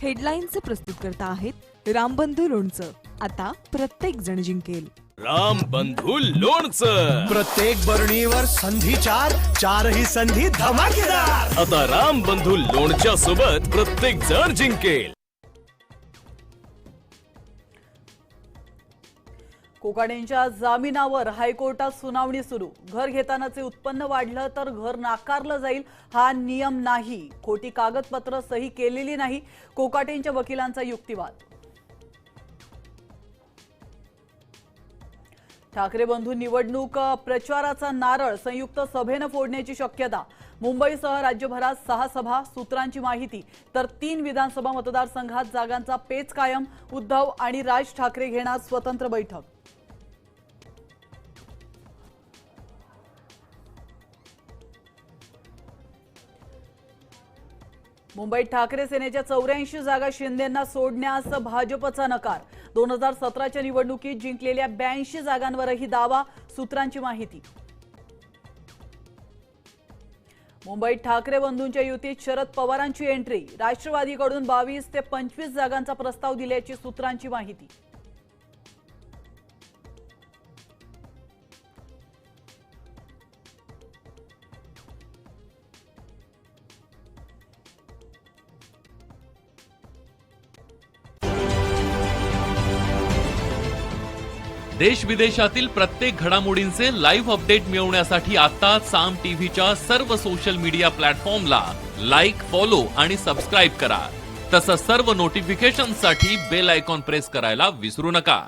हेडलाईनचे प्रस्तुतकर्ता आहेत रामबंधू लोणचं. आता प्रत्येक जण जिंकेल. रामबंधू लोणचं. प्रत्येक बरणीवर संधी चार, चारही संधी धमाकेदार. आता रामबंधू लोणच्या सोबत प्रत्येक जण जिंकेल. कोकाटेंच्या जामिनावर हायकोर्टात सुनावणी सुरू. घर घेतानाचे उत्पन्न वाढलं तर घर नाकारलं जाईल हा नियम नाही. खोटी कागदपत्र सही केलेली नाही. कोकाटेंच्या वकिलांचा युक्तिवाद. ठाकरे बंधू निवडणूक प्रचाराचा नारळ संयुक्त सभेनं फोडण्याची शक्यता. मुंबईसह राज्यभरात 6 सभा. सूत्रांची माहिती. तर 3 विधानसभा मतदारसंघात जागांचा पेच कायम. उद्धव आणि राज ठाकरे घेणार स्वतंत्र बैठक. मुंबईत ठाकरे सेनेच्या 84 जागा शिंदेंना सोडण्यास भाजपचा नकार. 2017च्या निवडणुकीत जिंकलेल्या 82 जागांवरही दावा. सूत्रांची माहिती. मुंबईत ठाकरे बंधूंच्या युतीत शरद पवारांची एंट्री. राष्ट्रवादीकडून 22 ते 25 जागांचा प्रस्ताव दिल्याची सूत्रांची माहिती. देश विदेशातील प्रत्येक घडामोडींचे लाईव्ह अपडेट मिळवण्यासाठी आता साम टीव्हीच्या सर्व सोशल मीडिया प्लॅटफॉर्मला लाईक, फॉलो आणि सबस्क्राईब करा. तसंच सर्व नोटिफिकेशनसाठी बेल आयकॉन प्रेस करायला विसरू नका.